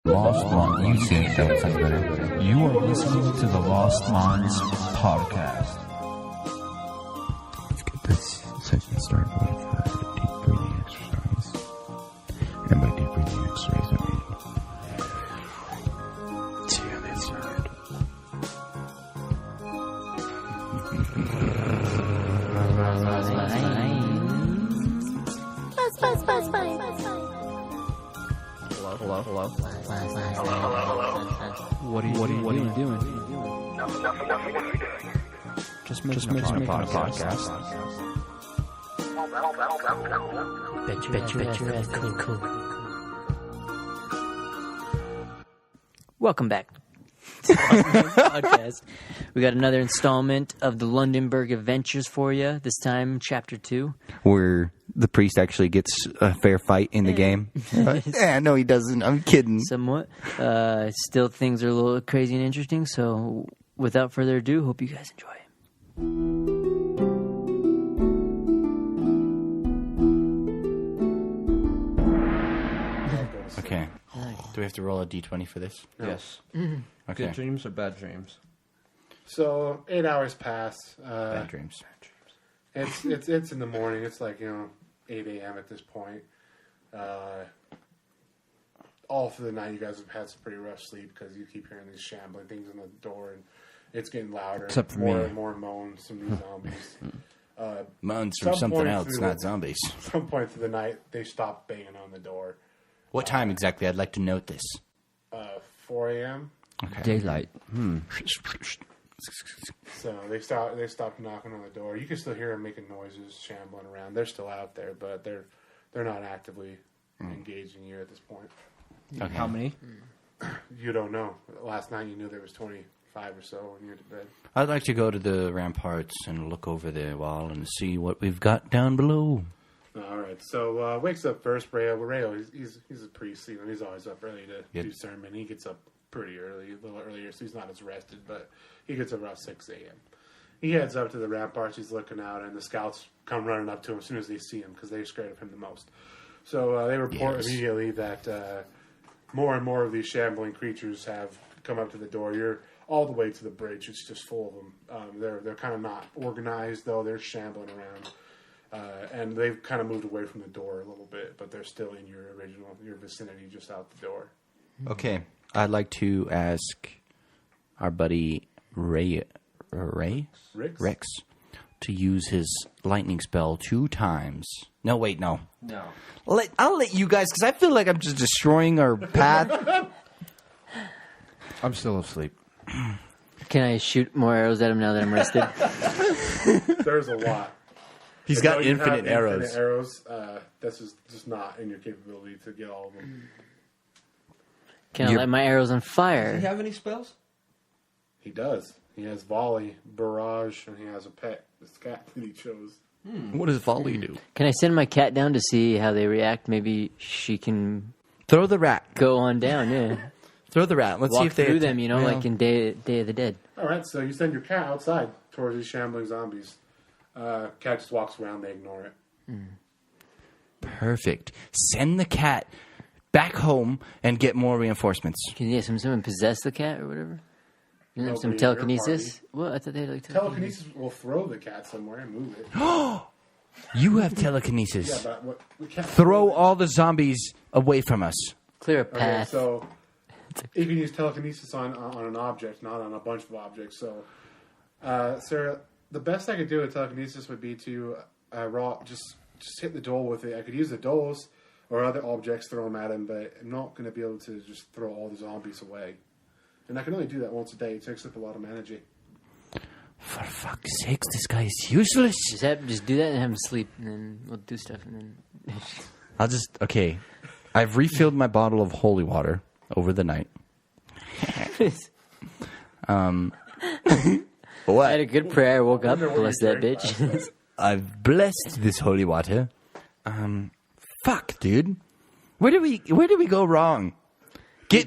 Lost Mine. You say that sounds better. You are listening to the Lost Mines podcast. Let's get this session started with a deep breathing exercise. And by deep breathing exercise, I mean see on the inside. Hello. What are you doing? Just making a podcast. Bet you that's cool. Welcome back to the podcast. We got another installment of the Londonburg Adventures for you. This time, Chapter 2. Where the priest actually gets a fair fight in the game. No, he doesn't. I'm kidding. Somewhat. Still, things are a little crazy and interesting. So, without further ado, hope you guys enjoy. Okay. Do we have to roll a d20 for this? No. Yes. Mm-hmm. Okay. Good dreams or bad dreams? So 8 hours pass. Bad dreams. It's in the morning. It's like 8 a.m. at this point. All through the night, you guys have had some pretty rough sleep because you keep hearing these shambling things on the door, and it's getting louder. Except for more me. and more moans from these zombies. Moans from something else, not zombies. At some point through the night, they stop banging on the door. What time exactly? I'd like to note this. 4 a.m. Okay. Daylight. So they stop knocking on the door. You can still hear them making noises, shambling around. They're still out there, but they're not actively engaging you at this point. Okay. How many? You don't know. Last night you knew there was 25 or so when you went to bed. I'd like to go to the ramparts and look over the wall and see what we've got down below. All right. So wakes up first. Rayo, he's a priest. He's always up early to do sermon. He gets up pretty early, a little earlier, so he's not as rested. But he gets up around 6 a.m. He heads up to the ramparts. He's looking out, and the scouts come running up to him as soon as they see him because they're scared of him the most. So they report immediately that more and more of these shambling creatures have come up to the door. You're all the way to the bridge. It's just full of them. They're kind of not organized though. They're shambling around. And they've kind of moved away from the door a little bit, but they're still in your vicinity, just out the door. Okay. I'd like to ask our buddy Rex to use his lightning spell 2 times. No, wait, no. No. I'll let you guys, because I feel like I'm just destroying our path. I'm still asleep. Can I shoot more arrows at him now that I'm rested? There's a lot. He's got infinite arrows. That's just not in your capability to get all of them. Can I light my arrows on fire? Does he have any spells? He does. He has volley, barrage, and he has a pet. This cat that he chose. What does volley do? Can I send my cat down to see how they react? Maybe she can Throw the rat. go on down, yeah. Throw the rat. Let's Walk see if they through them, like in Day of the Dead. All right, so you send your cat outside towards these shambling zombies. Cat just walks around. They ignore it. Perfect. Send the cat back home and get more reinforcements. Can someone possess the cat or whatever? Some Nobody in your telekinesis? Well, I thought they had like Telekinesis will throw the cat somewhere and move it. You have telekinesis. Yeah, but we can't Throw all the zombies away from us. Clear a Okay, path. so you can use telekinesis on an object, not on a bunch of objects. So, Sarah, the best I could do with telekinesis would be to just hit the dole with it. I could use the doles or other objects, throw them at him, but I'm not going to be able to just throw all the zombies away. And I can only do that once a day. It takes up a lot of energy. For fuck's sakes, this guy is useless. Just do that and have him sleep, and then we'll do stuff, and then... Okay. I've refilled my bottle of holy water over the night. I had a good prayer. I woke up, blessed that bitch. I've blessed this holy water. Fuck, dude. Where do we go wrong?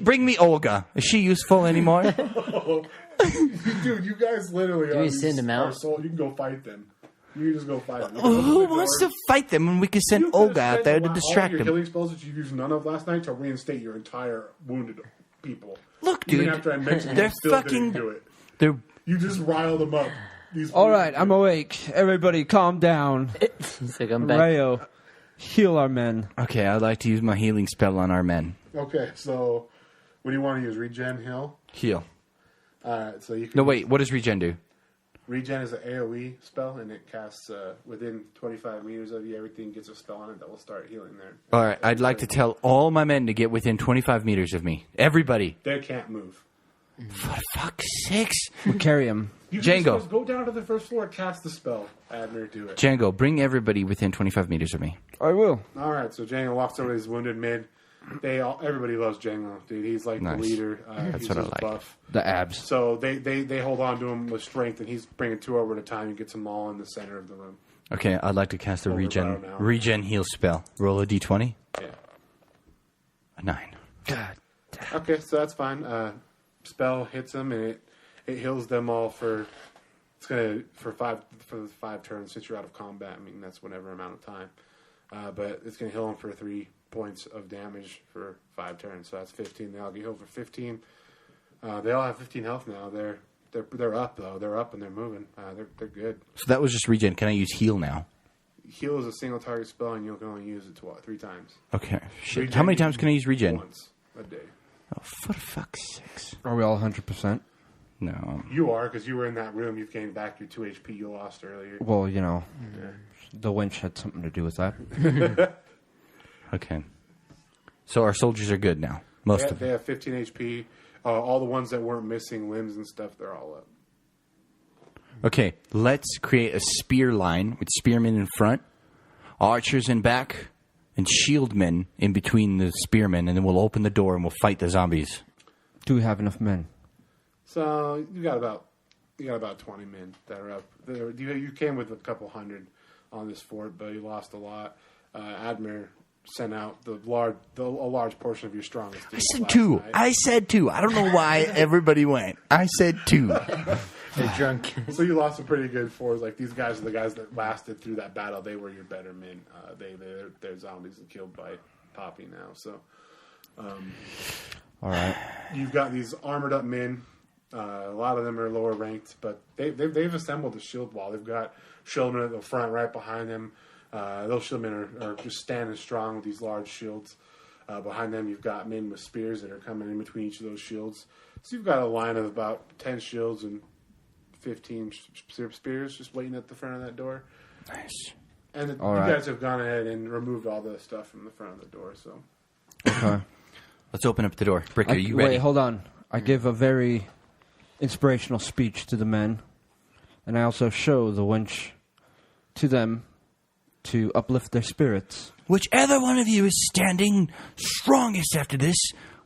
Bring me Olga. Is she useful anymore? Dude, you guys literally we send him out? You can go fight them. You can just go fight them. Who wants to fight them when we can send Olga out there to distract all your them? healing spells that you used none of last night to reinstate your entire wounded people. Look, Even dude, after I mentioned they're you still fucking. didn't do it. They're You just riled them up. All right, I'm awake. Everybody, calm down. He's like, I'm back. Rayo, heal our men. okay. I'd like to use my healing spell on our men. Okay, so what do you want to use? Regen, heal? Heal. Alright, so you can... No, wait. What does regen do? Regen is an AoE spell, and it casts within 25 meters of you. Everything gets a spell on it that will start healing there. All right. I'd like to tell all my men to get within 25 meters of me. Everybody. They can't move. For fuck's sakes. We'll carry him. You Django. Just go down to the first floor, cast the spell. Admir, do it. Django, bring everybody within 25 meters of me. I will. All right, so Django walks over to his wounded mid. Everybody loves Django, dude. He's like Nice. the leader. That's he's what I just like. buff. The abs. So they hold on to him with strength, and he's bringing 2 over at a time and gets them all in the center of the room. Okay, I'd like to cast a Roll the regen battle now. regen heal spell. Roll a d20. Yeah. A 9. God. Okay, so that's fine. Spell hits them, and it heals them all for for the 5 turns since you're out of combat. I mean, that's whatever amount of time. But it's gonna heal them for 3 points of damage for 5 turns. So that's 15. They all get healed for 15. They all have 15 health now. They're up though. They're up and they're moving. They're good. So that was just regen. Can I use heal now? Heal is a single target spell, and you can only use it 3 times. Okay. Shit. Regen How many you times can I use regen? Once a day. Oh, for fuck's sakes. Are we all 100%? No. You are, because you were in that room. You've gained back your 2 HP you lost earlier. Well, you know, the winch had something to do with that. Okay. So our soldiers are good now. Most of They them. have 15 HP. All the ones that weren't missing limbs and stuff, they're all up. Okay, let's create a spear line with spearmen in front, archers in back, and shieldmen in between the spearmen, and then we'll open the door and we'll fight the zombies. Do we have enough men? So you got about 20 men that are up. You came with a couple hundred on this fort, but you lost a lot. Admir sent out a large portion of your strongest. I said 2. I said 2. I don't know why everybody went. I said 2. They're drunk. So you lost some pretty good force. Like these guys are the guys that lasted through that battle. They were your better men. They're zombies and killed by Poppy now. So All right. you've got these armored up men. A lot of them are lower ranked, but they've assembled a shield wall. They've got shieldmen at the front, right behind them. Those shieldmen are just standing strong with these large shields. Behind them, you've got men with spears that are coming in between each of those shields. So you've got a line of about 10 shields and 15 spears just waiting at the front of that door. Nice. And you All right. guys have gone ahead and removed all the stuff from the front of the door. So Okay. Let's open up the door. Brick, are you ready? Wait, hold on. I give a very inspirational speech to the men, and I also show the winch to them to uplift their spirits. Whichever one of you is standing strongest after this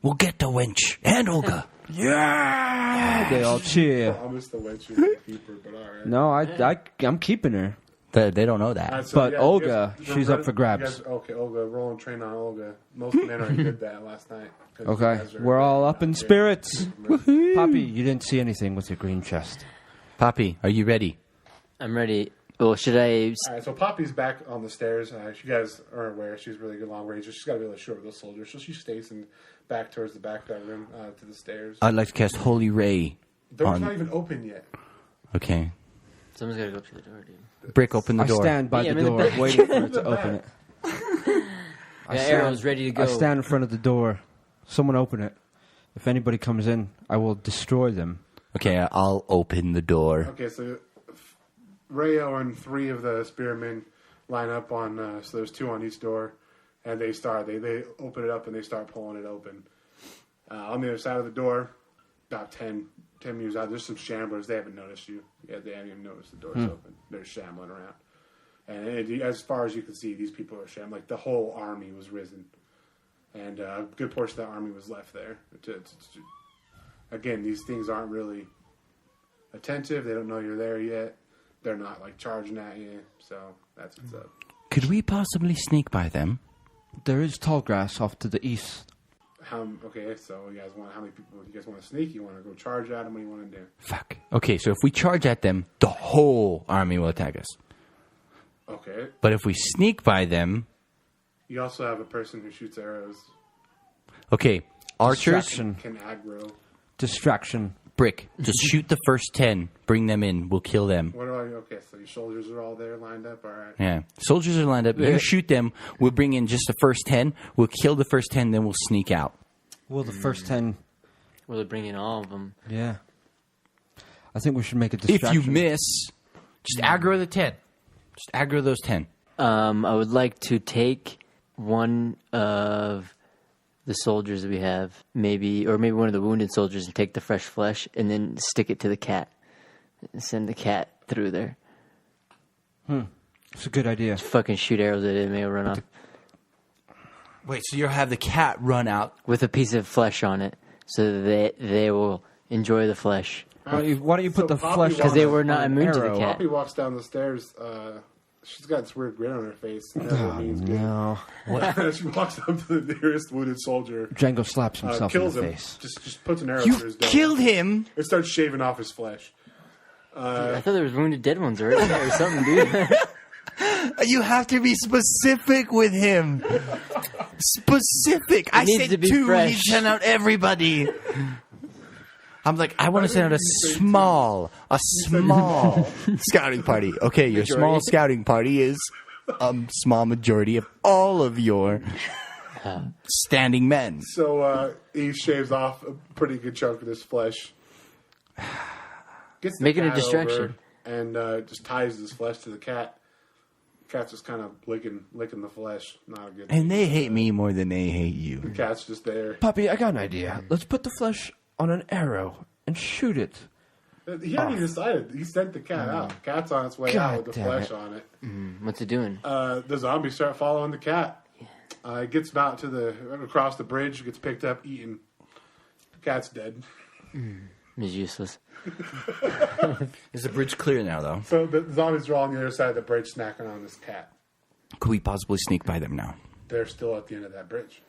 will get the winch. And Olga. Yeah! They all cheer. I missed the wench you're the keeper, but all right. No, I'm keeping her. They don't know that. All right, so But you Olga, you she's up for grabs. Okay, Olga, roll and train on Olga. Most men already did that last night. 'cause you Okay, guys are we're all up in out there. spirits. Poppy, you didn't see anything with your green chest. Poppy, are you ready? I'm ready. Well, should I? All right, so Poppy's back on the stairs. You guys are aware she's really good long range. She's got to be able to shoot over those soldiers. So she stays back towards the back of that room to the stairs. I'd like to cast Holy Ray. Door's not even open yet. Okay. Someone's got to go up to the door, dude. Brick, open the I door. stand by Yeah, the I'm in the door, back. waiting for it to open it. Yeah, arrow's ready to go. I stand in front of the door. Someone open it. If anybody comes in, I will destroy them. Okay, I'll open the door. Okay, so Rayo and 3 of the spearmen line up on. So there's 2 on each door, and they open it up and they start pulling it open. On the other side of the door, about 10 meters out, there's some shamblers. They haven't noticed you. Yeah, they haven't even noticed the door's open. They're shambling around. And as far as you can see, these people are shambling. Like the whole army was risen. And a good portion of that army was left there. Again, these things aren't really attentive. They don't know you're there yet. They're not like charging at you. So that's what's up. Could we possibly sneak by them? There is tall grass off to the east. Okay, so you guys want how many people? You guys want to sneak? You want to go charge at them? What do you want to do? Fuck. Okay, so if we charge at them, the whole army will attack us. Okay. But if we sneak by them, You also have a person who shoots arrows. okay, archers, Distraction. Can aggro. Distraction. Brick, just shoot the first 10. Bring them in. We'll kill them. What do I? Okay, so your soldiers are all there lined up. All right. Yeah. Soldiers are lined up. You shoot them. We'll bring in just the first 10. We'll kill the first 10, then we'll sneak out. Well, the first 10... Will they bring in all of them? Yeah. I think we should make a If distraction. you miss, just aggro the 10. Just aggro those 10. I would like to take one of the soldiers that we have, maybe one of the wounded soldiers, and take the fresh flesh and then stick it to the cat and send the cat through there. It's a good idea. Fucking shoot arrows at it and they'll run off Wait, so you'll have the cat run out. with a piece of flesh on it, so that they will enjoy the flesh Why don't you put So the Poppy flesh walks- because they were on not an immune to the arrow? cat. Poppy walks down the stairs. She's got this weird grin on her face. Never means good. No. She walks up to the nearest wounded soldier. Django slaps himself in Kills the him. face. Just puts an arrow through You his dome. killed him. It starts shaving off his flesh. I thought there was wounded dead ones already or something, dude. You have to be specific with him. Specific. I needs said to be 2. fresh. He sent out everybody. I'm like, I want to send out a small scouting party. Okay, your small scouting party is a small majority of all of your standing men. So he shaves off a pretty good chunk of his flesh. Gets the Making a cat distraction. over and just ties his flesh to the cat. Cat's just kind of licking the flesh. Not a good. And they hate me more than they hate you. The cat's just there. Poppy, I got an idea. Let's put the flesh on an arrow and shoot it. He hadn't even decided. He sent the cat out. Cat's on its way God out with the damn flesh it. on it. What's it doing? The zombies start following the cat. It gets about across the bridge, gets picked up, eaten. The cat's dead. It's useless. Is the bridge clear now, though? So the zombies are all on the other side of the bridge snacking on this cat. Could we possibly sneak by them now? They're still at the end of that bridge.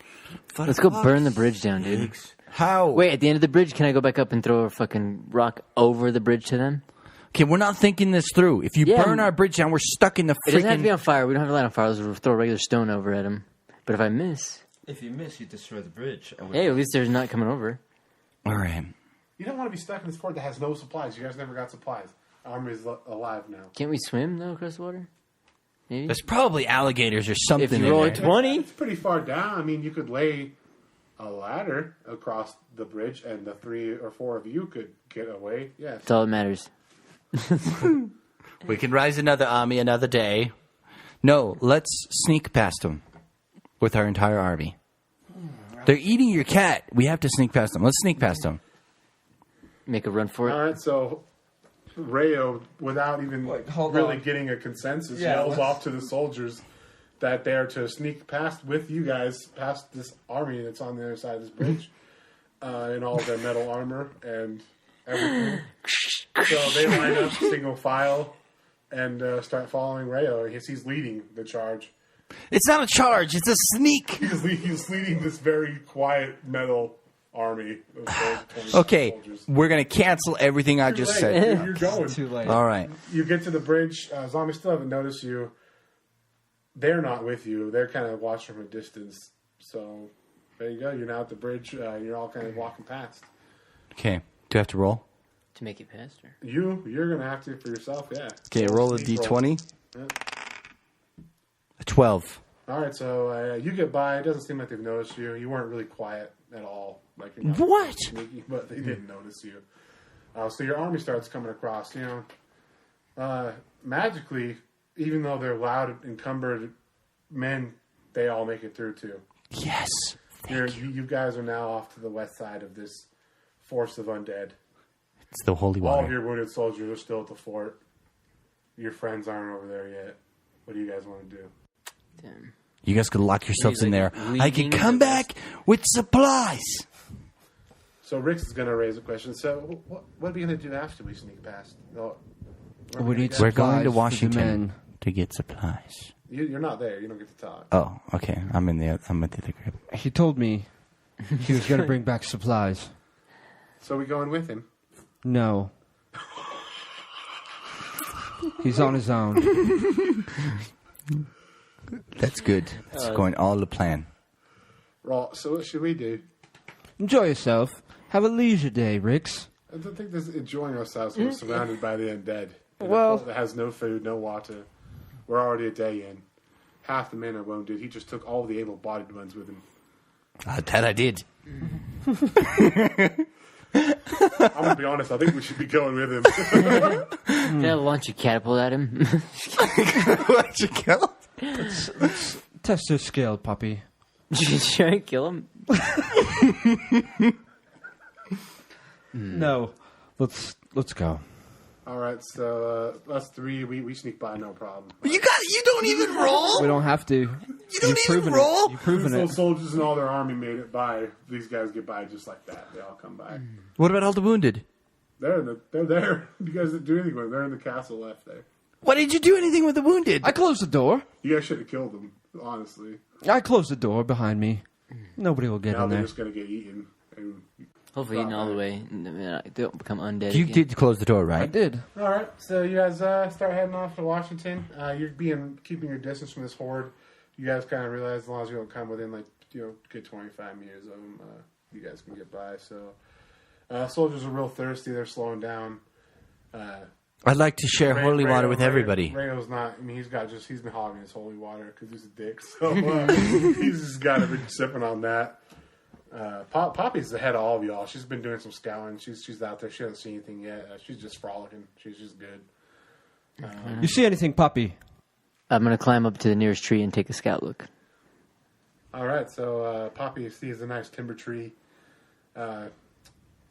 Let's go burn the bridge down, dude. How? Wait, at the end of the bridge, can I go back up and throw a fucking rock over the bridge to them? Okay, we're not thinking this through. If you Yeah, burn our bridge down, we're stuck in the It doesn't have to be freaking... on fire. We don't have to light on fire. Let's throw a regular stone over at them. But if I miss, If you miss, you destroy the bridge. hey, at least they're not coming over. All right. You don't want to be stuck in this fort that has no supplies. You guys never got supplies. Army's alive now. Can't we swim though across the water? Maybe. There's probably alligators or something If you in roll there. a 20, It's pretty far down. I mean, you could lay a ladder across the bridge, and the 3 or 4 of you could get away. Yes. that's all that matters. We can rise another army another day. No, let's sneak past them with our entire army. They're eating your cat. We have to sneak past them. Let's sneak past them. Make a run for All it. right, so Rayo, without even hold really on. getting a consensus, Yeah, yells let's- off to the soldiers that they are to sneak past with you guys, past this army that's on the other side of this bridge, in all their metal armor and everything. So they line up single file and start following Rayo. I guess he's leading the charge. It's not a charge. It's a sneak. He's leading this very quiet metal army of 20 Okay, soldiers. we're going to cancel everything I just Hey, said. you're going. Too late. All right. You get to the bridge. Zombies still haven't noticed you. They're not with you. They're kind of watching from a distance. So there you go. You're now at the bridge. You're all kind of walking past. Okay. Do I have to roll? To make it past her. You're gonna have to for yourself. Yeah. Okay, roll a Sneak roll. d20. Yeah. A 12. All right. So you get by. It doesn't seem like they've noticed you. You weren't really quiet at all. Like you're not What? sneaky, but they didn't notice you. So your army starts coming across. You know, magically, even though they're loud, encumbered men, they all make it through too. Yes. You guys are now off to the west side of this force of undead. It's the holy All of water. your wounded soldiers are still at the fort. Your friends aren't over there yet. What do you guys want to do? Damn. You guys could lock yourselves in there. Like I can leading come the back with supplies. So Rix is going to raise a question. So what are we going to do after we sneak past? We need We're going to supplies for the Washington men. to get supplies. You're not there. You don't get to talk. Oh, okay. I'm at the other group. He told me he was going to bring back supplies. So we going with him? No. He's on his own. That's good. It's going all to plan. Well, so what should we do? Enjoy yourself. Have a leisure day, Rix. I don't think this is enjoying ourselves. We're surrounded by the undead. Well- That has no food, no water. We're already a day in. Half the men are wounded. He just took all the able-bodied ones with him. That I did. I'm gonna be honest. I think we should be going with him. Can I launch a catapult at him? What you kill? Let's test your skill, puppy. You try and kill him? No. Let's go. All right, so us three, we sneak by, no problem. You don't even roll. We don't have to. You don't You've even proven roll. it. You've proven Those it. soldiers and all their army made it by. These guys get by just like that. They all come by. What about all the wounded? They're there. You guys didn't do anything with them. They're in the castle left there. Why did you do anything with the wounded? I closed the door. You guys should have killed them, honestly. I closed the door behind me. Nobody will get Now in they're there. just gonna get eaten. And Hopefully eating all the way. And, they don't become undead You again. did close the door, I right? did. all right, so you guys start heading off to Washington. You're keeping your distance from this horde. You guys kind of realize as long as you don't come within good 25 meters of them, you guys can get by. So soldiers are real thirsty. They're slowing down. I'd like to share holy water with everybody. Rayo's not. I mean, he's been hogging his holy water because he's a dick. So he's just got to be sipping on that. Poppy's ahead of all of y'all. She's been doing some scouting. She's out there. She hasn't seen anything yet. She's just frolicking. She's just good. You see anything, puppy? I'm going to climb up to the nearest tree and take a scout look. All right. So Poppy sees a nice timber tree. You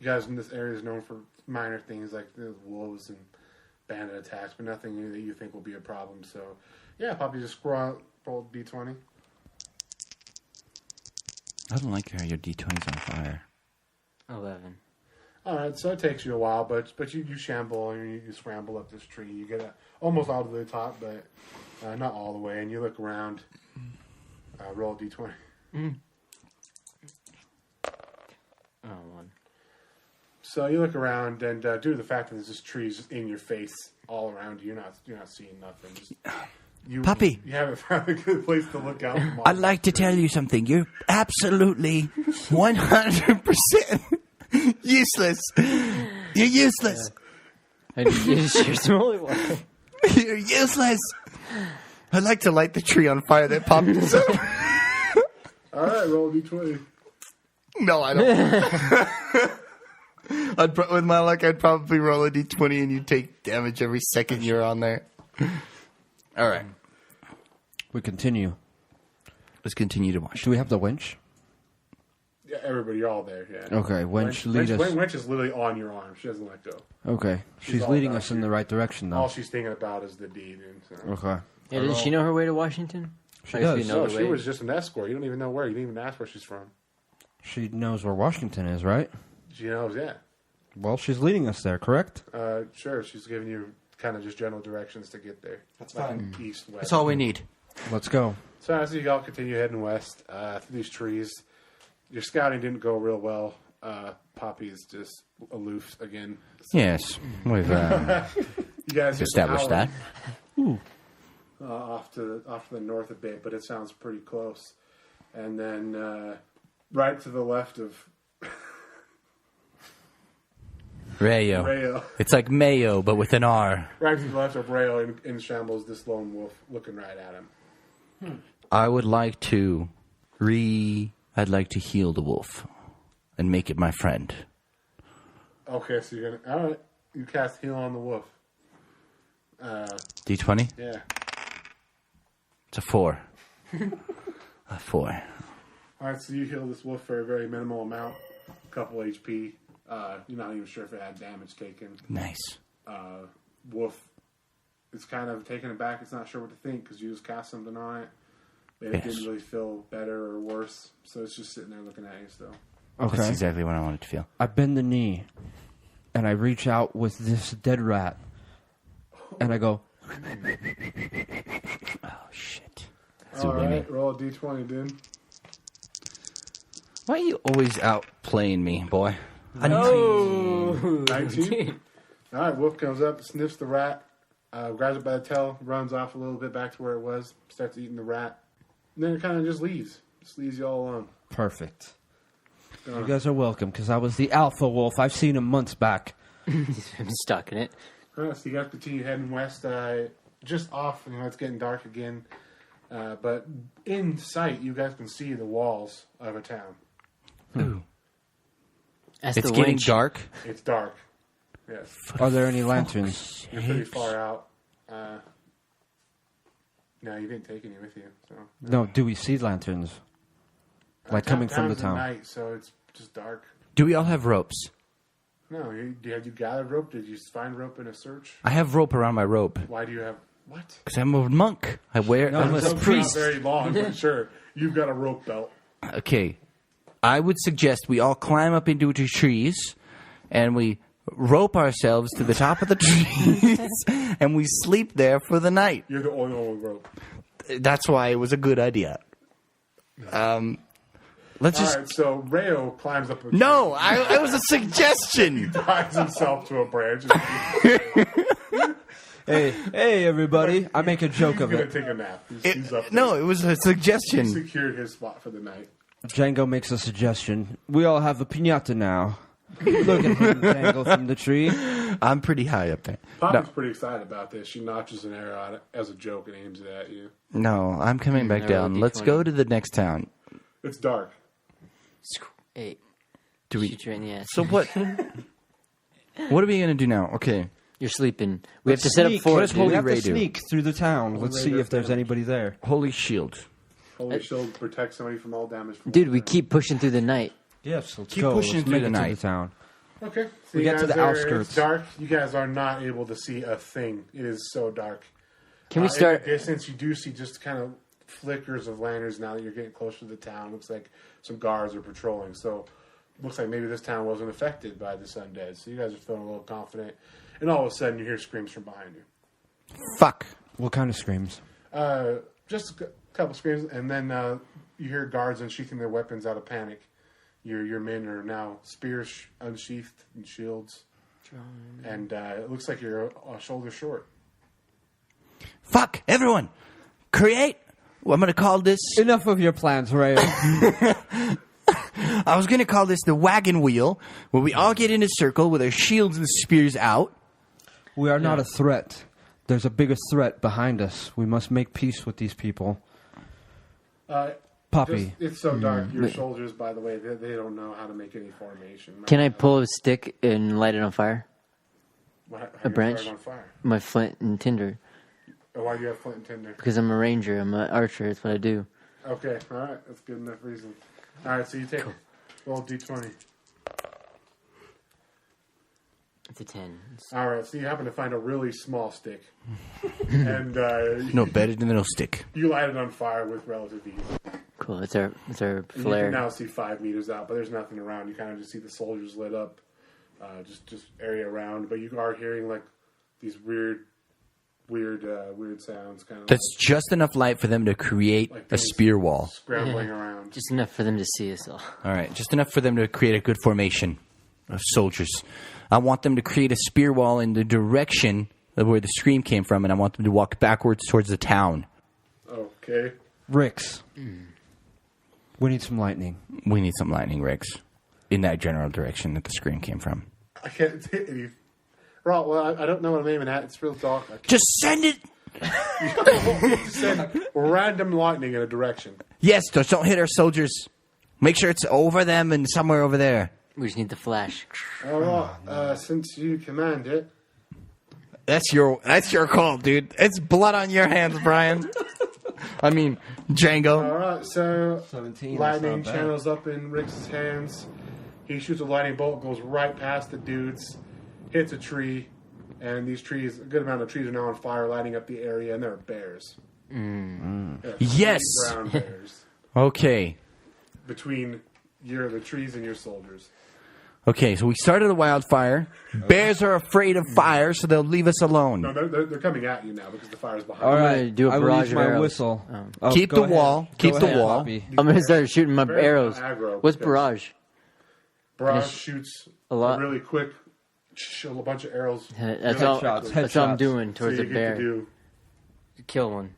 guys in this area is known for minor things like wolves and bandit attacks, but nothing that you think will be a problem. So yeah, Poppy just roll d20. I don't like how your D20's on fire. 11. All right, so it takes you a while, but you shamble and you scramble up this tree. You get almost all to the top, but not all the way. And you look around. Roll a d20. Oh, 1. So you look around, and due to the fact that there's this tree just in your face all around you, you're not seeing nothing. Puppy. You haven't found a good place to look out. From I'd like to tell you something. You're absolutely 100% useless. You're useless. I just share some holy water. You're useless. I'd like to light the tree on fire that popped us up. All right, roll a d20. No, I don't. With my luck, I'd probably roll a d20 and you take damage every second you're on there. All right. We continue. Let's continue to watch. Do we have the winch? Yeah, everybody, you're all there. Yeah. Okay, winch, lead us. Winch is literally on your arm. She doesn't let go. Okay, she's all leading about us in you. the right direction, All though. she's thinking about is the deed. And so. Okay. Yeah, doesn't she know her way to Washington? She I guess does. we know No, the she way. was just an escort. You don't even know where. You didn't even ask where she's from. She knows where Washington is, right? She knows, yeah. Well, she's leading us there, correct? Sure, she's giving you kind of just general directions to get there. That's fine. East, west. That's all we need. Let's go. So as you all continue heading west through these trees, your scouting didn't go real well. Poppy's just aloof again. Yes, we've You guys hit the established that. mountain, off to the north a bit, but it sounds pretty close. And then right to the left of Rayo. Rayo, It's like mayo, but with an R. right to the left of Rayo in shambles, this lone wolf looking right at him. I would like to I'd like to heal the wolf and make it my friend. Okay, so you're gonna all right. You cast heal on the wolf. D20? Yeah. It's a 4. A 4. All right, so you heal this wolf for a very minimal amount, a couple HP. You're not even sure if it had damage taken. Nice. Wolf is kind of taken aback. It's not sure what to think because you just cast something on it. But Yes. it didn't really feel better or worse, so it's just sitting there looking at you still. Okay. That's exactly what I wanted to feel. I bend the knee, and I reach out with this dead rat, and I go, Oh, shit. All right, roll a d20, dude. Why are you always out playing me, boy? Oh, 19. All right, wolf comes up, sniffs the rat, grabs it by the tail, runs off a little bit back to where it was, starts eating the rat, and then it kind of just leaves. Just leaves you all alone. Perfect. You guys are welcome, because I was the alpha wolf. I've seen him months back. I'm stuck in it. So you guys continue heading west, just off. It's getting dark again. But in sight, you guys can see the walls of a town. Ooh. That's It's the getting winch. dark. It's dark. Yes. Are there any lanterns? You're pretty far out. No, you didn't take any with you. So No, do we see lanterns? Like coming from the town's town? at night, so it's just dark. Do we all have ropes? No, had you gathered rope? Did you find rope in a search? I have rope around my rope. Why do you have what? Because I'm a monk. I'm a Rope's priest. not very long, but sure, you've got a rope belt. Okay. I would suggest we all climb up into the trees and we rope ourselves to the top of the trees and we sleep there for the night. You're the only one with rope. That's why it was a good idea. Let's All just... right, so Rayo climbs up a tree. No, it was a suggestion. Ties himself to a branch. Hey, everybody. I make a joke He's of going it. to take a nap. He's up there. No, it was a He suggestion. secured his spot for the night. Django makes a suggestion. We all have a piñata now. Look at him dangle from the tree. I'm pretty high up there. Poppy's pretty excited about this. She notches an arrow out as a joke and aims it at you. No, I'm coming back I down. rolled Let's D20. go to the next town. It's dark. 8. Do we? Shoot you right in the ass. So what? What are we gonna do now? Okay. You're sleeping. We have to set up Sneak. fort. does dude. Holy We have Ray to do? sneak through the town. Let's Ray see does if there's damage. anybody there. Holy shield. Holy shield protects somebody from all damage. From Dude, all we damage. keep pushing through the night. Yes, let's Keep go. pushing Let's through make the it night. to the town. Okay. So We you get to guys the are- outskirts. It's dark. You guys are not able to see a thing. It is so dark. Can we In start? the distance, you do see just kind of flickers of lanterns now that you're getting closer to the town. Looks like some guards are patrolling. So looks like maybe this town wasn't affected by this undead. So you guys are feeling a little confident. And all of a sudden, you hear screams from behind you. Fuck. What kind of screams? Just a couple screams, and then you hear guards unsheathing their weapons out of panic. Your men are now spears unsheathed and shields, and it looks like you're a shoulder short. Fuck. Everyone. Create. Well, I'm gonna call this. Enough of your plans, Ray. I was gonna call this the wagon wheel, where we all get in a circle with our shields and spears out. We are not a threat. There's a bigger threat behind us. We must make peace with these people. Poppy. It's so dark. Your soldiers, by the way, they don't know how to make any formation. Can I pull a stick and light it on fire? How a branch? On fire? My flint and tinder. Why do you have flint and tinder? Because I'm a ranger. I'm an archer. That's what I do. Okay, all right, that's good enough reason. All right, so you take roll d20. It's a 10. All right, so you happen to find a really small stick, and No, better than no stick. you light it on fire with relative ease. Cool. It's our And you flare. can now see 5 meters out, but there's nothing around. You kind of just see the soldiers lit up, just area around. But you are hearing like these weird sounds, kind of That's just enough light for them to create Like a things- spear wall. scrambling around. Just enough for them to see us all. All right, just enough for them to create a good formation of soldiers. I want them to create a spear wall in the direction of where the scream came from, and I want them to walk backwards towards the town. Okay. Rix. We need some lightning. We need some lightning rigs in that general direction that the scream came from. I can't take any. Well, I don't know what I'm aiming at. It's real dark. I Just send it. can't send random lightning in a direction. Yes, just don't hit our soldiers. Make sure it's over them and somewhere over there. We just need the flash. All right. Since you command it, That's your call, dude. It's blood on your hands, Brian. I mean, Django. all right. So 17. lightning that's not bad. channels up in Rick's hands. He shoots a lightning bolt, goes right past the dudes, hits a tree, and these trees, a good amount of trees are now on fire, lighting up the area, and there are bears. They're Yes. brown bears Okay. between the trees and your soldiers. Okay, so we started a wildfire. Bears are afraid of fire, so they'll leave us alone. No, they're coming at you now because the fire's behind All you. I'm right. gonna do a I will barrage use of my arrows. whistle. Oh. Oh, Keep go the ahead. wall. Go Keep the ahead, wall. Poppy. I'm gonna start shooting my Bears are arrows. aggro What's because barrage? Barrage shoots A lot? really quick shoot a bunch of arrows. That's really all. quickly. That's all I'm Headshots. doing So towards you the get bear. to do. Kill one.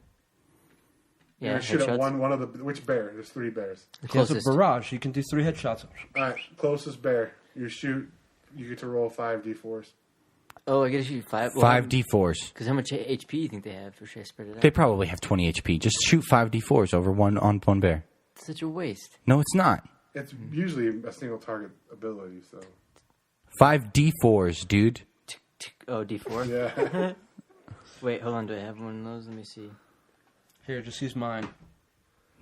Yeah, Yeah, shoot at headshots. one of the. Which bear? There's 3 bears. The He has a closest. barrage. You can do 3 headshots. All right, closest bear. You shoot. You get to roll 5 d4s. Oh, I gotta shoot 5. 5d4s. Because how much HP do you think they have? Or should I spread it out? They probably have 20 HP. Just shoot 5d4s over one on one bear. It's such a waste. No, it's not. It's usually a single target ability. So 5d4s, dude. Oh, D4? yeah. Wait, hold on. Do I have one of those? Let me see. Here, just use mine.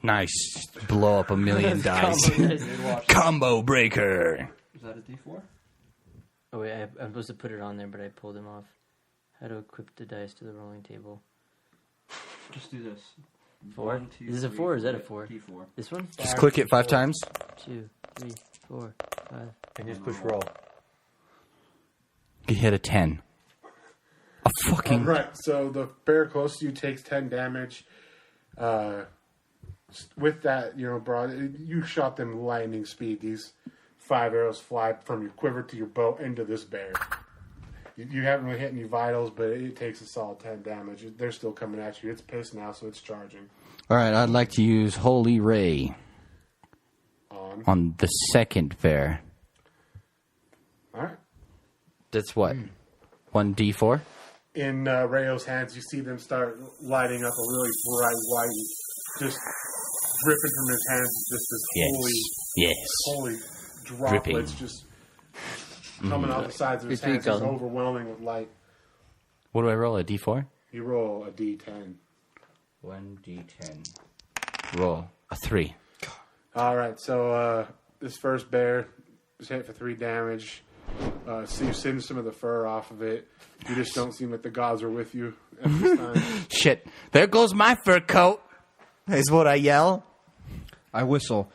Nice. Blow up a million dice. Combo breaker. Is that a D4? Oh, wait. I'm supposed to put it on there, but I pulled them off. How to equip the dice to the rolling table. Just do this. 4? 1, 2, Is this a 4 or is that a 4? D4. This one? Just click it 5 times. 2, 3, 4, 5. And just push roll. You hit a 10. A fucking... Right. So the bear close to you takes 10 damage. With that, broad, you shot them lightning speed. These 5 arrows fly from your quiver to your bow into this bear. You haven't really hit any vitals, but it takes a solid 10 damage. They're still coming at you. It's pissed now, so it's charging. All right, I'd like to use Holy Ray on the second bear. All right. That's what? 1d4? In Rayo's hands, you see them start lighting up a really bright white, just dripping from his hands. Just this holy droplets Dripping. just coming off the sides of his Good hands, speak, just Colin. overwhelming with light. What do I roll? A d4? You roll a d10. 1d10. Roll a 3. All right, so this first bear is hit for 3 damage. So you singed some of the fur off of it. You just don't seem like the gods are with you at this time. Shit. There goes my fur coat, is what I yell. I whistle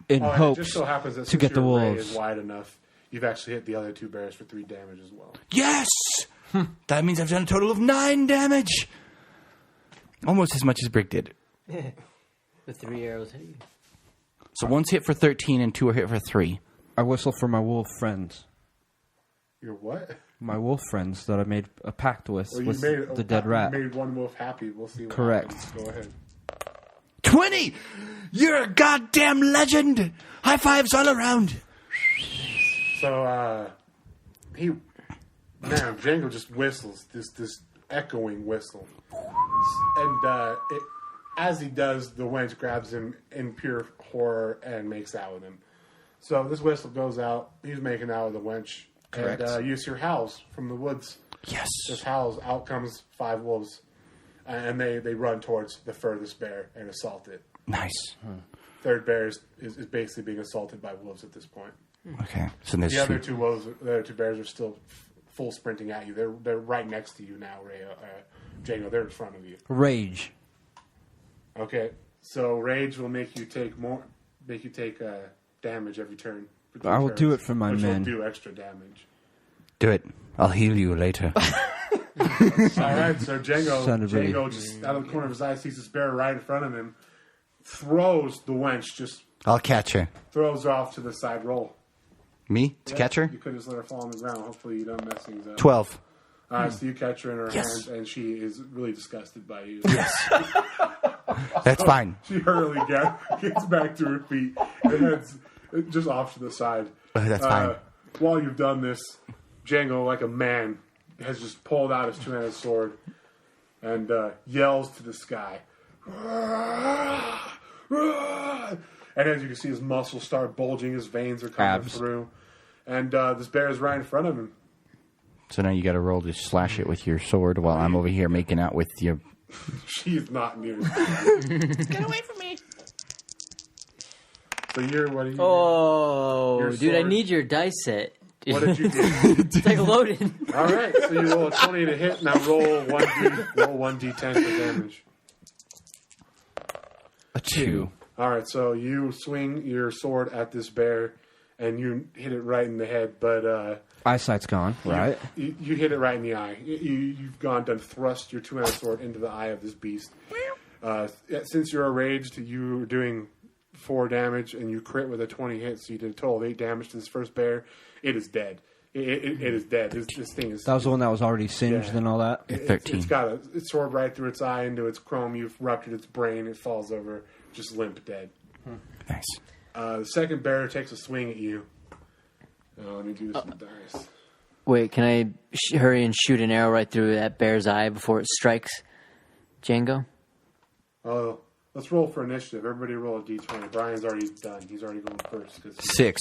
in And it hopes just so happens that to since get the your ray wolves. is wide enough, you've actually hit the other 2 bears for 3 damage as well. Yes! That means I've done a total of 9 damage. Almost as much as Brick did. The 3 arrows hit you. So one's hit for 13 and 2 are hit for 3. I whistle for my wolf friends. Your what? My wolf friends that I made a pact with Well, you with made the dead rat. You made one wolf happy. We'll see what Correct. happens. Go ahead. 20! You're a goddamn legend! High fives all around. So, Django just whistles, this echoing whistle. And as he does, the wench grabs him in pure horror and makes out with him. So this whistle goes out. He's making out with the wench. Correct. And you hear howls from the woods. Yes. Just howls. Out comes 5 wolves. And they run towards the furthest bear and assault it. Nice. Third bear is basically being assaulted by wolves at this point. Okay. So there's The other 2 bears are still full sprinting at you. They're right next to you now, Django. They're in front of you. Rage. Okay, so rage will make you take damage every turn. I will do it for my which men. will do extra damage. Do it. I'll heal you later. All right, so Son of a- Django just out of the corner of his eye sees this bear right in front of him, throws the wench, just I'll catch her. throws her off to the side. Roll. Me? To catch her? You could just let her fall on the ground. Hopefully you don't mess things up. 12. All right, so you catch her in her Yes. hands, and she is really disgusted by you. That's fine. She hurriedly gets back to her feet and heads just off to the side. That's fine. While you've done this, Django, like a man, has just pulled out his 2-handed sword and yells to the sky. And as you can see, his muscles start bulging, his veins are coming Abs. through. And this bear is right in front of him. So now you got to roll to slash it with your sword while I'm over here making out with your... She's not near. Get away from me! So what are you? Oh, Your dude, I sword. need your dice set. What did you do? It's like loaded. All right, so you roll a 20 to hit. Now roll 1d10 for damage. A 2. All right, so you swing your sword at this bear, and you hit it right in the head. But Eyesight's gone, right? you hit it right in the eye. You've gone to thrust your 2-handed sword into the eye of this beast. Since you're enraged, you were doing 4 damage, and you crit with a 20 hit, so you did a total of 8 damage to this first bear. It is dead. It is dead. This thing is... That was the one that was already singed and all that? 13. It's got a sword right through its eye into its chrome. You've ruptured its brain. It falls over, just limp dead. Nice. The second bear takes a swing at you. Let me do some dice. Wait, can I hurry and shoot an arrow right through that bear's eye before it strikes Django? Oh, let's roll for initiative. Everybody roll a d20. Brian's already done. He's already going first. 6.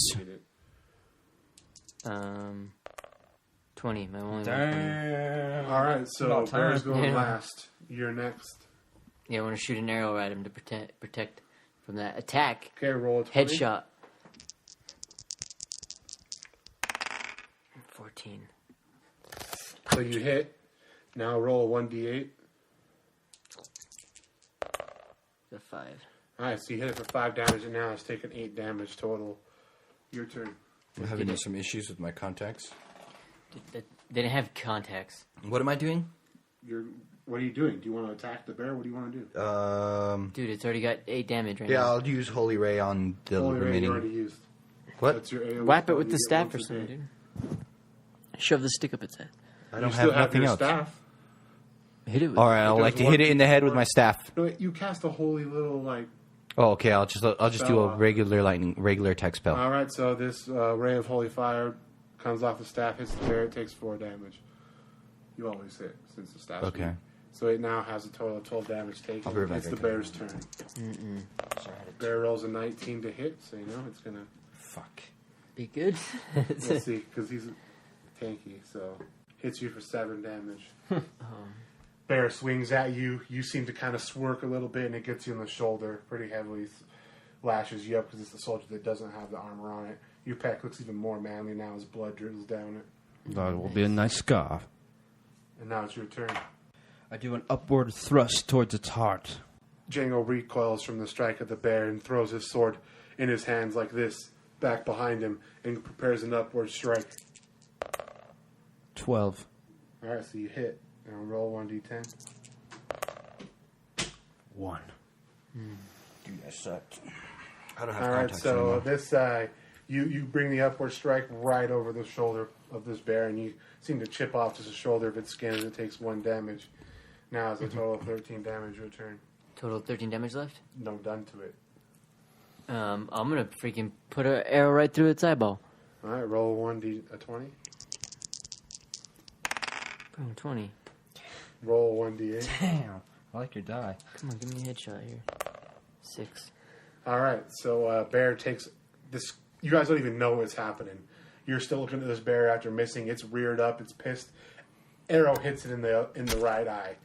20. My only one. All right, so About time. bear's going Yeah. last. You're next. Yeah, I want to shoot an arrow at him to protect from that attack. Okay, roll a 20. Headshot. 14. So you hit. Now roll a 1d8. The 5. All right, so you hit it for 5 damage, and now it's taken 8 damage total. Your turn. I'm having some issues with my contacts. They didn't have contacts. What am I doing? What are you doing? Do you want to attack the bear? What do you want to do? Dude, it's already got 8 damage right Yeah, now. I'll use Holy Ray on the Holy Ray remaining. you already used. What? That's your AoE Whap it spell. with You the get staff once or a something, day. dude. Shove the stick up its head. I don't You have still nothing your else. staff. Hit it with All right, I'd It like does to hit it in the head with 1d4. my staff. No, you cast a holy little Oh, okay. I'll just do a regular attack spell. All right, so this ray of holy fire comes off the staff, hits the bear, it takes 4 damage. You always hit since the staff. Okay. So it now has a total of 12 damage taken. I'll be right back, It's the okay. bear's turn. Bear rolls a 19 to hit, so you know it's gonna. Fuck. Be good. We'll see, because he's tanky. So hits you for 7 damage. Bear swings at you. You seem to kind of smirk a little bit, and it gets you in the shoulder pretty heavily. Lashes you up because it's the soldier that doesn't have the armor on it. Your peck looks even more manly now as blood drizzles down it. That will be a nice scar. And now it's your turn. I do an upward thrust towards its heart. Django recoils from the strike of the bear and throws his sword in his hands like this, back behind him, and prepares an upward strike. 12. Alright, so you hit. Now roll 1d10. 1. Dude, that sucked. I don't have Alright, contacts so anymore. this you bring the upward strike right over the shoulder of this bear, and you seem to chip off just a shoulder of its skin, and it takes 1 damage. Now it's a total of 13 damage. Your turn. Total 13 damage left? No done to it. I'm gonna freaking put an arrow right through its eyeball. Alright, roll a 20. Boom, 20. Roll a 1d8. Damn. I like your die. Come on, give me a headshot here. 6. Alright, so bear takes this. You guys don't even know what's happening. You're still looking at this bear after missing. It's reared up. It's pissed. Arrow hits it in the right eye,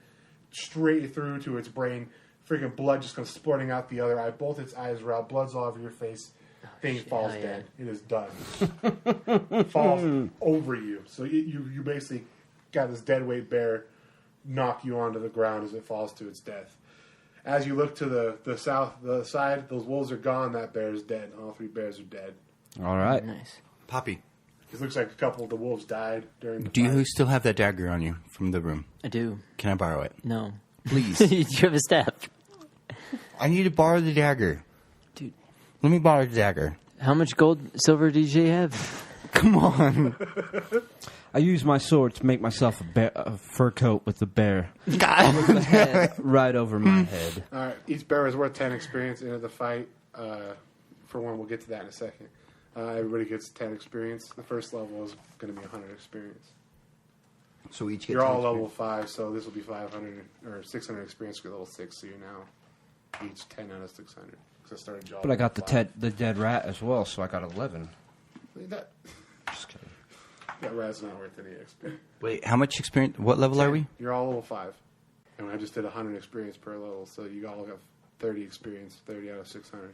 straight through to its brain. Freaking blood just comes splurting out the other eye. Both its eyes are out. Blood's all over your face. Thing falls hell dead. It is done. Falls over you. So you basically got this dead weight bear knock you onto the ground as it falls to its death. As you look to the side, those wolves are gone. That bear is dead. All 3 bears are dead. All right. Nice. Poppy, It looks like a couple of the wolves died during the do fight. you still have that dagger on you from the room? I do. Can I borrow it? No. Please. You have a staff. I need to borrow the dagger. Dude. Let me borrow the dagger. How much gold, silver did you have? Come on. I use my sword to make myself a fur coat with the bear right over my head. All right, each bear is worth 10 experience into the fight. For one, we'll get to that in a second. Everybody gets 10 experience. The first level is going to be 100 experience. So we each get You're 10 all experience. level 5, so this will be 500 or 600 experience for level 6. So you're now each 10 out of 600. Because I started y'all But I got level the dead rat as well, so I got 11. 5. Just kidding. That rat's not worth any experience. Wait, how much experience? What level are we? You're all level 5. And I just did 100 experience per level, so you all have 30 experience, 30 out of 600.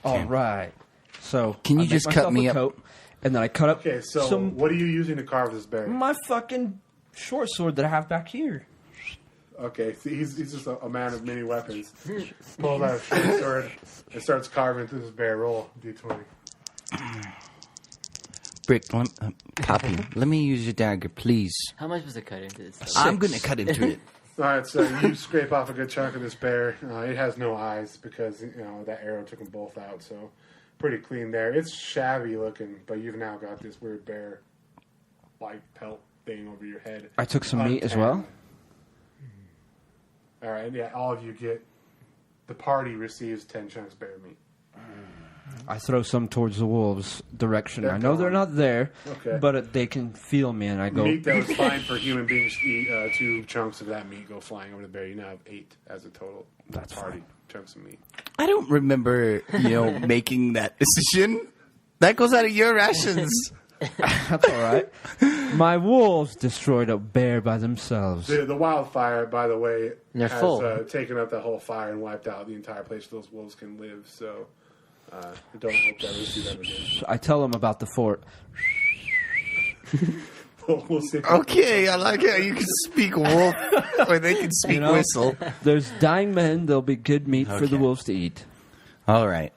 All right. So Can you I make just cut myself me a up? coat, and then I cut up Okay, so some what are you using to carve this bear? my fucking short sword that I have back here. Okay, so he's just a man of many weapons. Pulls out a short sword and starts carving through this bear. Roll d20. Brick, Poppy, let me use your dagger, please. How much was it cut into this? I'm going to cut into it. All right, so you scrape off a good chunk of this bear. It has no eyes because that arrow took them both out. So pretty clean there. It's shabby looking, but you've now got this weird bear like pelt thing over your head. I took some meat as well. All right, yeah, all of you get. The party receives 10 chunks of bear meat. I throw some towards the wolves' direction. They're I know they're gone. not there, Okay. but they can feel me, and I go. Meat that was fine for human beings to eat. 2 chunks of that meat go flying over the bear. You now have 8 as a total. That's party fine. chunks of meat. I don't remember, making that decision. That goes out of your rations. That's all right. My wolves destroyed a bear by themselves. The wildfire, by the way, They're has full. taken up the whole fire and wiped out the entire place so those wolves can live. So don't hope that we see them again. I tell them about the fort. We'll see. Okay, I like how you can speak wolf, or they can speak whistle. There's dying men. There'll be good meat for the Okay. wolves to eat. All right.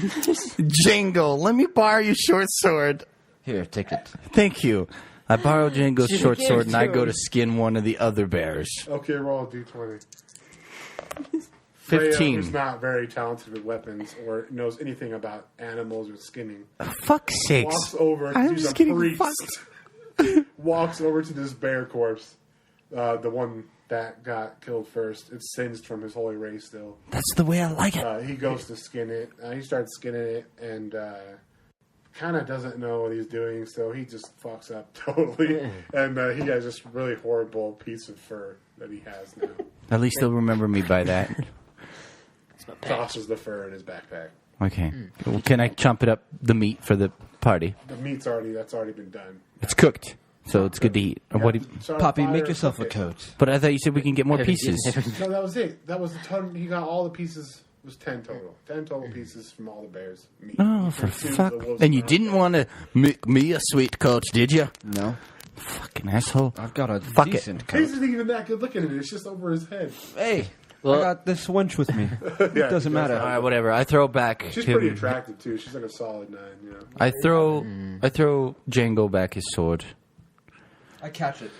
Django, let me borrow your short sword. Here, take it. Thank you. I borrow Django's Should've short gave sword it and to I go him. to skin one of the other bears. Okay, roll a d20. Freya, 15. who's not very talented with weapons or knows anything about animals or skinning, Fuck's sakes. walks over. I'm She's just a getting priest. fucked. Walks over to this bear corpse, the one that got killed first. It's singed from his holy race still. That's the way I like it. He goes to skin it. He starts skinning it and kind of doesn't know what he's doing, so he just fucks up totally. And he has this really horrible piece of fur that he has now. At least they'll remember me by that. Tosses the fur in his backpack. Okay. Well, can I chomp it up, the meat, for the party? The meat's that's already been done. It's cooked, so it's good to eat. What do you- Start Poppy, fire, make yourself a cook it. coat. But I thought you said we can get more pieces. No, that was it. That was the ton. He got all the pieces. It was 10 total. 10 total pieces from all the bears. Meat. Oh, for And 2 fuck. the wolves And you and didn't want to make me a sweet coat, did you? No, Fucking asshole. I've got a Fuck it. decent He coat. isn't even that good looking at it. It's just over his head. Hey, Well- I got this wench with me. Yeah, Doesn't matter. All right, whatever. I throw back She's him. pretty attractive too. She's like a solid 9. I throw Django back his sword. I catch it.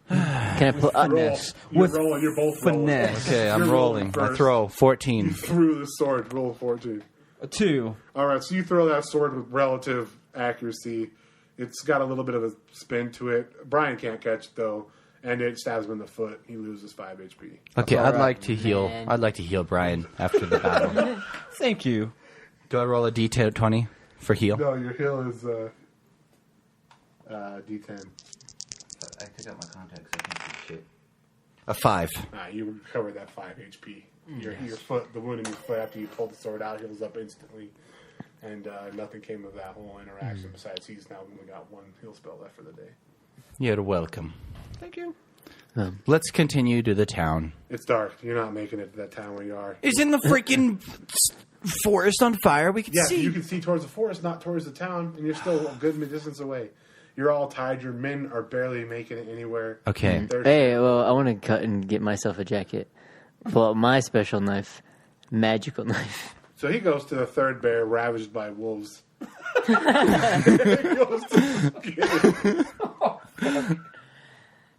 Can I pull? Finesse. You're With rolling. You're both rolling. finesse. Okay, I'm You're rolling. I first. throw 14. Through the sword. Roll 14. A 2. All right, so you throw that sword with relative accuracy. It's got a little bit of a spin to it. Brian can't catch it though, and it stabs him in the foot. He loses 5 HP. Okay, all I'd right. like to heal. Man. I'd like to heal Brian after the battle. Thank you. Do I roll a D20 for heal? No, your heal is D10. I took out my contacts. I can't see shit. A 5. You recover that 5 HP. Your foot, the wound in your foot after you pulled the sword out, heals up instantly, and nothing came of that whole interaction. Besides, he's now only got 1 heal spell left for the day. You're welcome. Thank you. Let's continue to the town. It's dark. You're not making it to that town where you are. Isn't the freaking forest on fire? We can Yeah, see. you can see towards the forest, not towards the town, and you're still a good distance away. You're all tied. Your men are barely making it anywhere. Okay. They're- Hey, well, I want to cut and get myself a jacket. Pull out my special knife, magical knife. So he goes to the third bear ravaged by wolves. He goes to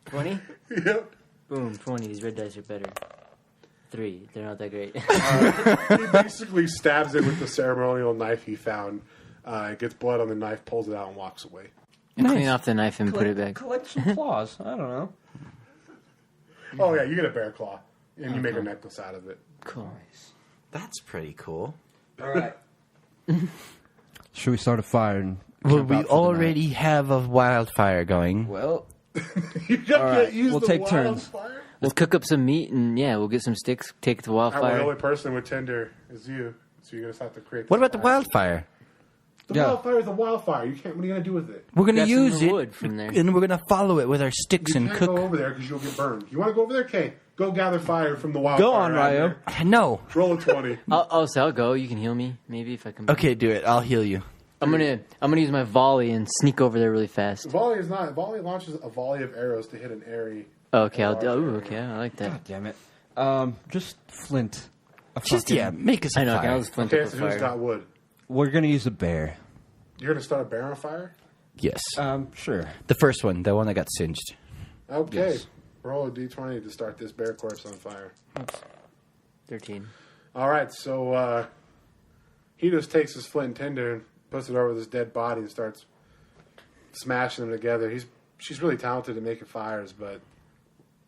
20? Yep. Boom, 20. These red dice are better. 3. They're not that great. He basically stabs it with the ceremonial knife he found. Gets blood on the knife, pulls it out, and walks away. And clean off the knife and put it back. Collect some claws. I don't know. Oh yeah, you get a bear claw, and you make a necklace out of it. Cool. That's pretty cool. All right. Should we start a fire? And Well, camp we out for the night? already have a wildfire going. Well, You can't right, use we'll the take turns. wildfire? Let's cook up some meat and, yeah, we'll get some sticks, take it to Well, the wildfire. only person with tinder is you, so you're gonna have to create. What this about the fire. wildfire? The Yeah. wildfire is a wildfire. You can't. What are you gonna do with it? We're going to Got some use it, wood from there. and we're going to follow it with our sticks You and can't cook. go over there because you'll get burned. You want to go over there? Okay, go gather fire from the wildfire. Go on, out Ryo. there. No. Roll a 20. I'll go. You can heal me, maybe, if I come back. Okay, do it. I'll heal you. I'm gonna use my volley and sneak over there really fast. Volley is not. Volley launches a volley of arrows to hit an area. Okay, I'll do. Oh, okay, I like that. God damn it. Just flint. Just, yeah, make us a I know. fire. I'll just flint Okay, up so a who's fire. got wood? We're gonna use a bear. You're gonna start a bear on fire? Yes. Sure. The first one, the one that got singed. Okay. Yes. Roll a d20 to start this bear corpse on fire. 13. All right, so he just takes his flint and tinder and puts it over this dead body and starts smashing them together. She's really talented at making fires, but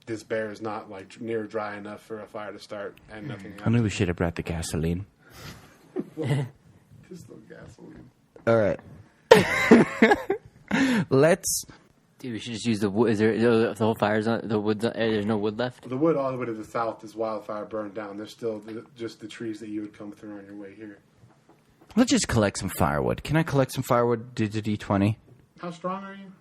this bear is not like near dry enough for a fire to start, and nothing I knew happens. we should have brought the gasoline. Just the gasoline. All right. Let's. Dude, we should just use the wood. Is there the whole fire's on the wood? There's no wood left. The wood all the way to the south is wildfire burned down. There's still just the trees that you would come through on your way here. Let's just collect some firewood. Can I collect some firewood? Do the D20. How strong are you?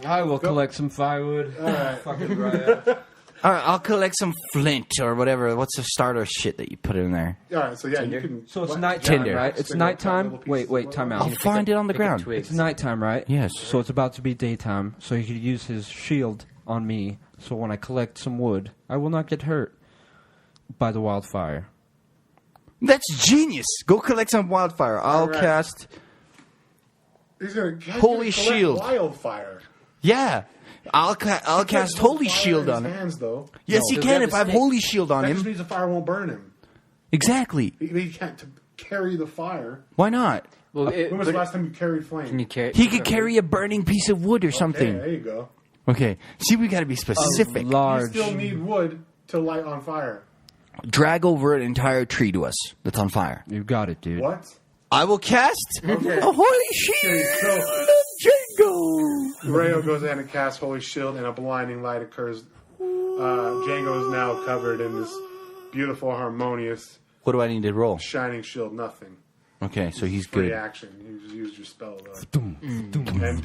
I will collect some firewood. All right. Fucking right. All right, I'll collect some flint or whatever. What's the starter shit that you put in there? All right, so yeah, you can. So it's what? nighttime, Tinder. right? It's Single nighttime. little pieces Wait, of time wood. out. I'll find it on the Pick up ground. twigs. It's nighttime, right? Yes. So it's about to be daytime, so he could use his shield on me, so when I collect some wood, I will not get hurt by the wildfire. That's genius. Go collect some wildfire. I'll All right. cast. He's gonna Holy collect shield. Wildfire. Yeah. I'll cast No Holy fire Shield in on his him. hands, though. Yes, No. he Does can he have if a I have snake? Holy Shield on That just him. means the fire won't burn him. Exactly. He can't carry the fire. Why not? Well, When was the last time you carried flame? can you carry? He could carry a burning piece of wood or Okay, something. there you go. Okay. See, we got to be specific. You Large. still need wood to light on fire. Drag over an entire tree to us that's on fire. You got it, dude. What? I will cast Okay. a Holy Shield Okay, of Django. Rayo goes in and casts Holy Shield, and a blinding light occurs. Django is now covered in this beautiful, harmonious, What do I need to roll? shining shield. Nothing. Okay, so he's Free good. action. You just used your spell, though. Doom, And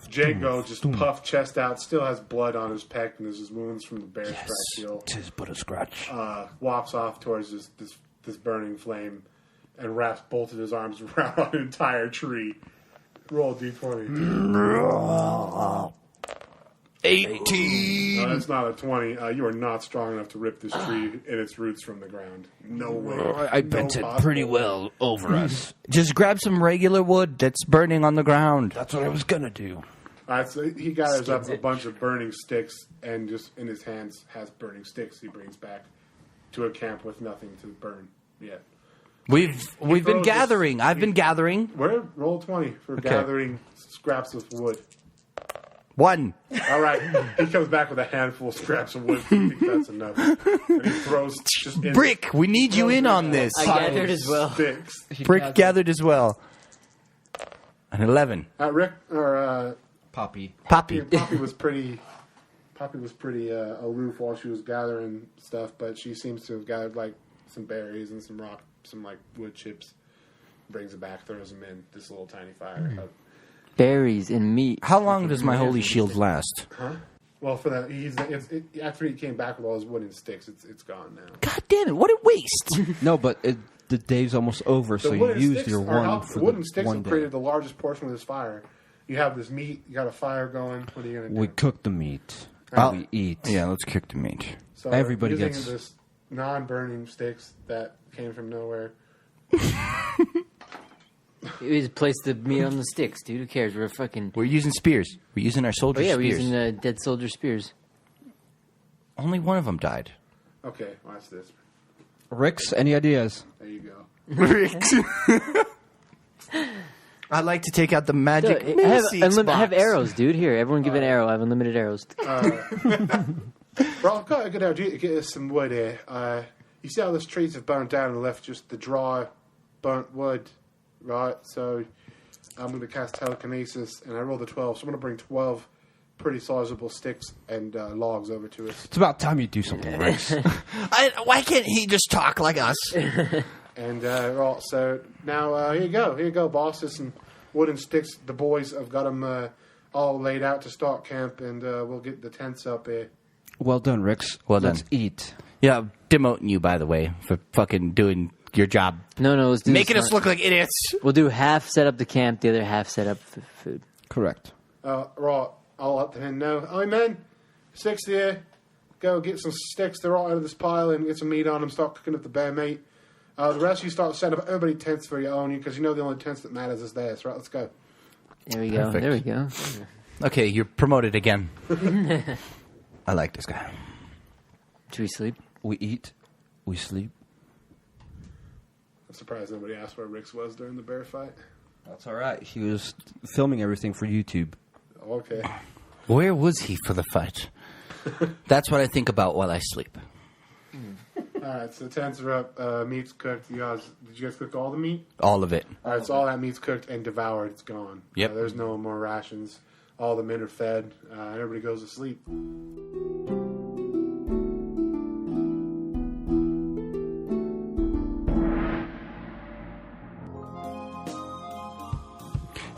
Django just puffed chest out, still has blood on his pec, and there's his wounds from the bear scratch heal. Tis but a scratch. Walks off towards this burning flame, and wraps both of his arms around an entire tree. Roll a d20. 18. No, that's not a 20. You are not strong enough to rip this tree in its roots from the ground. No way. I bent No it possible pretty way. well over us. Just grab some regular wood that's burning on the ground. That's what I was gonna do. All right, so he gathers up a bunch of burning sticks, and just in his hands has burning sticks he brings back to a camp with nothing to burn yet. We've been throws gathering. I've been gathering. Where? Roll 20 for gathering scraps of wood. 1. All right, he comes back with a handful of scraps of wood. I think that's enough. And he throws just in Brick, we need you in on this. I gathered as well. sticks. Brick gathered as well. An 11. Rick or Poppy. Poppy. Poppy was pretty. Poppy was pretty aloof while she was gathering stuff, but she seems to have gathered like some berries and some like wood chips. Brings it back, throws them in this little tiny fire. Berries and meat. How long does my Holy Shield last? Well, for that, after he came back with all his wooden sticks, it's gone now. God damn it, what a waste. No, but the day's almost over, so you wooden used sticks your are one out- for the wooden the sticks one have day. created the largest portion of this fire. You have this meat. You got a fire going. What are you gonna do? We cook the meat. I'll- We eat. Yeah, let's cook the meat. So everybody using gets- this non-burning sticks that came from nowhere. We just place the meat on the sticks, dude. Who cares? We're fucking. We're using spears. We're using our soldier Oh yeah, spears. we're using dead soldier spears. Only one of them died. Okay, watch this. Ricks, any ideas? There you go. I'd like to take out the magic Dude, I have box. arrows, dude. Here, everyone give an arrow. I have unlimited arrows. Well, I've got a good idea to get us some wood here. You see how the trees have burnt down and left just the dry, burnt wood, right? So I'm going to cast telekinesis, and I rolled a 12. So I'm going to bring 12 pretty sizable sticks and logs over to us. It's about time you do something, Ricks. Why can't he just talk like us? And right, so now here you go, boss. There's some wooden sticks. The boys have got them all laid out to start camp, and we'll get the tents up here. Well done, Ricks. Well Let's done. eat. Yeah, demoting you, by the way, for fucking doing your job. No, let's do Making this us smart. look like idiots. We'll do half set up the camp, the other half set up for food. Correct. Right, I'll let the men know. Hey, men, sticks here. Go get some sticks. They're right out of this pile and get some meat on them. Start cooking up the bear meat. The rest of you start setting up everybody tents for your own, because you know the only tents that matters is theirs. Right, let's go. There we go. Perfect. There we go. Okay, you're promoted again. I like this guy. Should we sleep? We eat, we sleep. I'm surprised nobody asked where Rick's was during the bear fight. That's all right. He was filming everything for YouTube. Okay. Where was he for the fight? That's what I think about while I sleep. All right, so tents are up. Meat's cooked. Did you guys cook all the meat? All of it. All right, so all that meat's cooked and devoured. It's gone. Yep. There's no more rations. All the men are fed. Everybody goes to sleep.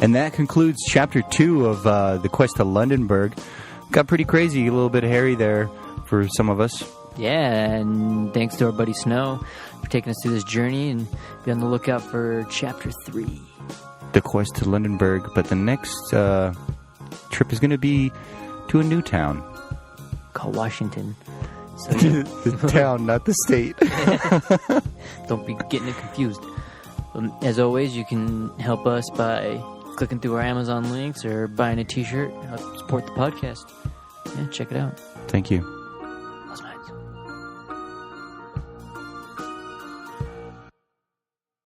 And that concludes Chapter 2 of The Quest to Londonburg. Got pretty crazy, a little bit hairy there for some of us. Yeah, and thanks to our buddy Snow for taking us through this journey, and be on the lookout for Chapter 3. The Quest to Londonburg, but the next trip is going to be to a new town. Called Washington. So The town, not the state. don't be getting it confused. As always, you can help us by clicking through our Amazon links or buying a t-shirt. Help support the podcast. Yeah, check it out. Thank you.